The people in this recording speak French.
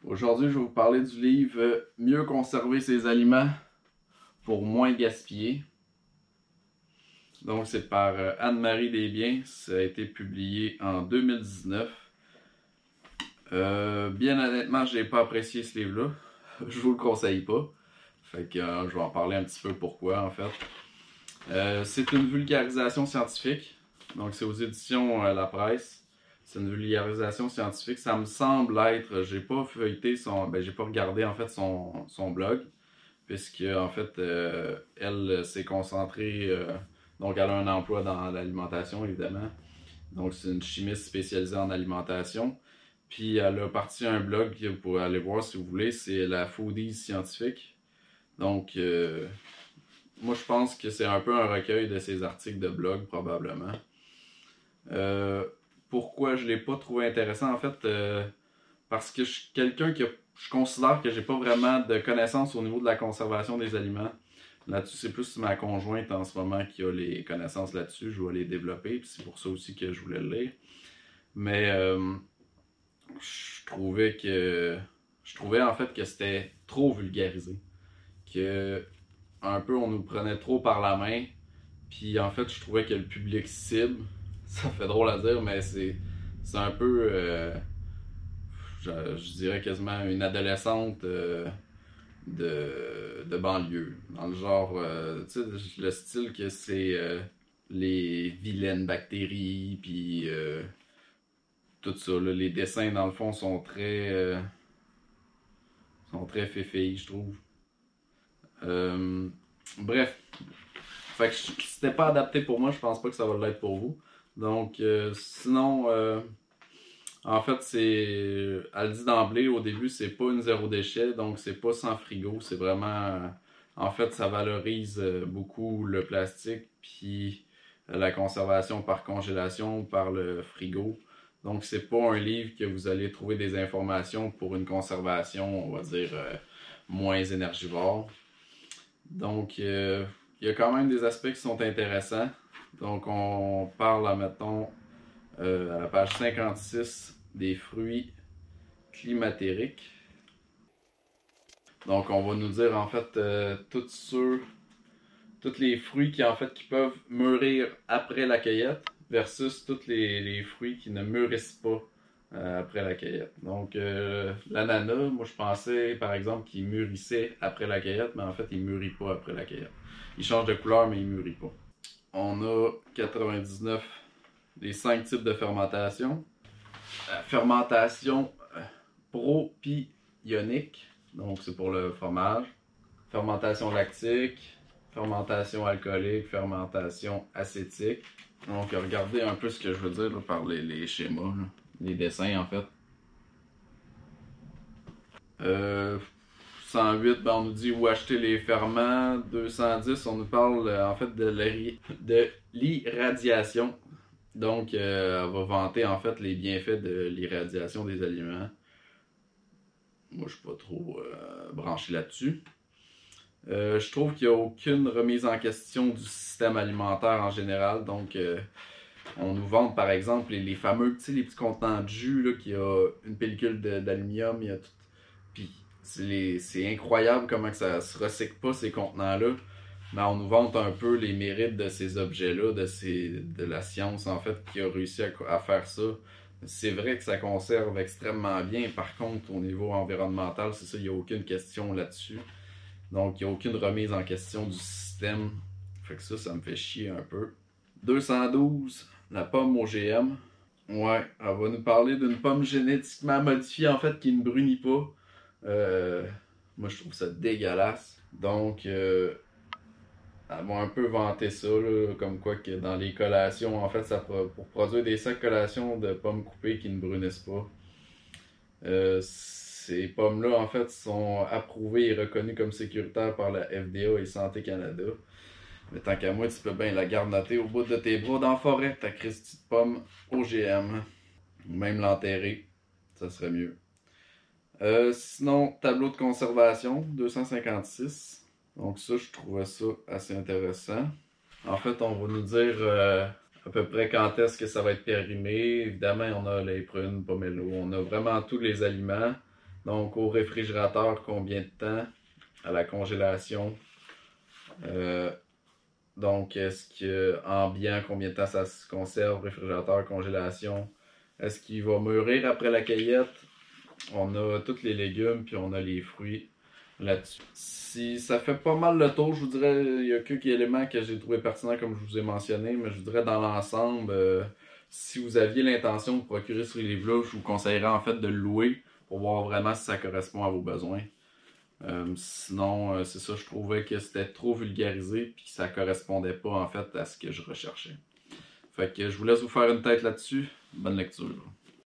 Aujourd'hui, je vais vous parler du livre Mieux conserver ses aliments pour moins gaspiller. Donc, c'est par Anne-Marie Desbiens. Ça a été publié en 2019. Bien honnêtement, je n'ai pas apprécié ce livre-là. Je vous le conseille pas. Fait que je vais en parler un petit peu pourquoi, en fait. C'est une vulgarisation scientifique. Donc, c'est aux éditions La Presse. C'est une vulgarisation scientifique. Ça me semble être, j'ai pas feuilleté j'ai pas regardé en fait son blog, puisque en fait, elle s'est concentrée, donc elle a un emploi dans l'alimentation évidemment. Donc c'est une chimiste spécialisée en alimentation. Puis elle a parti un blog que vous pouvez aller voir si vous voulez, c'est la Foodies scientifique. Donc moi je pense que c'est un peu un recueil de ses articles de blog probablement. Pourquoi je l'ai pas trouvé intéressant en fait, parce que je suis quelqu'un je considère que j'ai pas vraiment de connaissances au niveau de la conservation des aliments. Là-dessus, c'est plus ma conjointe en ce moment qui a les connaissances là-dessus. Je vais les développer, puis c'est pour ça aussi que je voulais le lire. Mais je trouvais en fait que c'était trop vulgarisé, que un peu on nous prenait trop par la main. Puis en fait, je trouvais que le public cible, ça fait drôle à dire, mais c'est un peu, je dirais quasiment une adolescente de banlieue. Dans le genre, tu sais, le style que c'est les vilaines bactéries, puis tout ça. Là, les dessins, dans le fond, sont très féfés, je trouve. Bref. Fait que si c'était pas adapté pour moi, je pense pas que ça va l'être pour vous. Donc, sinon, en fait, elle dit d'emblée, au début, c'est pas une zéro déchet, donc c'est pas sans frigo, c'est vraiment, en fait, ça valorise beaucoup le plastique, puis la conservation par congélation, par le frigo. Donc, c'est pas un livre que vous allez trouver des informations pour une conservation, on va dire, moins énergivore. Donc, il y a quand même des aspects qui sont intéressants. Donc, on parle, mettons, à la page 56, des fruits climatériques. Donc, on va nous dire, en fait, tous les fruits qui peuvent mûrir après la cueillette versus tous les fruits qui ne mûrissent pas après la cueillette. Donc, l'ananas, moi, je pensais, par exemple, qu'il mûrissait après la cueillette, mais en fait, il ne mûrit pas après la cueillette. Il change de couleur, mais il ne mûrit pas. On a 99 les 5 types de fermentation. Fermentation propionique, donc c'est pour le fromage. Fermentation lactique, fermentation alcoolique, fermentation acétique. Donc regardez un peu ce que je veux dire là, par les schémas, là, les dessins en fait. 108, ben, on nous dit où acheter les ferments. 210, on nous parle en fait de l'irradiation. Donc, elle va vanter en fait les bienfaits de l'irradiation des aliments. Moi, je suis pas trop branché là-dessus. Je trouve qu'il n'y a aucune remise en question du système alimentaire en général. Donc, on nous vante par exemple les fameux les petits contenants de jus, là, qui a une pellicule d'aluminium, il y a tout. Puis, c'est incroyable comment que ça se recycle pas ces contenants-là. Mais on nous vante un peu les mérites de ces objets-là, de la science en fait qui a réussi à faire ça. C'est vrai que ça conserve extrêmement bien. Par contre, au niveau environnemental, c'est ça, il n'y a aucune question là-dessus. Donc, il n'y a aucune remise en question du système. Fait que ça me fait chier un peu. 212, la pomme OGM. Ouais, elle va nous parler d'une pomme génétiquement modifiée en fait qui ne brunit pas. Moi, je trouve ça dégueulasse. Donc, elles vont un peu vanter ça, là, comme quoi que dans les collations, en fait, pour produire des sacs collations de pommes coupées qui ne brunissent pas. Ces pommes-là, en fait, sont approuvées et reconnues comme sécuritaires par la FDA et Santé Canada. Mais tant qu'à moi, tu peux bien la garnoter au bout de tes bras dans la forêt, ta Christie de pomme OGM. Ou même l'enterrer, ça serait mieux. Sinon, tableau de conservation, 256. Donc ça, je trouvais ça assez intéressant. En fait, on va nous dire à peu près quand est-ce que ça va être périmé. Évidemment, on a les prunes, pomelo, on a vraiment tous les aliments. Donc au réfrigérateur, combien de temps? À la congélation. Euh, donc est-ce que ambiant, combien de temps ça se conserve? Réfrigérateur, congélation. Est-ce qu'il va mûrir après la cueillette? On a tous les légumes puis on a les fruits là-dessus. Si ça fait pas mal le tour, je vous dirais, il y a quelques éléments que j'ai trouvé pertinents comme je vous ai mentionné, mais je vous dirais dans l'ensemble, si vous aviez l'intention de procurer ce livre-là, je vous conseillerais en fait de le louer pour voir vraiment si ça correspond à vos besoins. Sinon, c'est ça, je trouvais que c'était trop vulgarisé puis que ça correspondait pas en fait à ce que je recherchais. Fait que je vous laisse vous faire une tête là-dessus. Bonne lecture.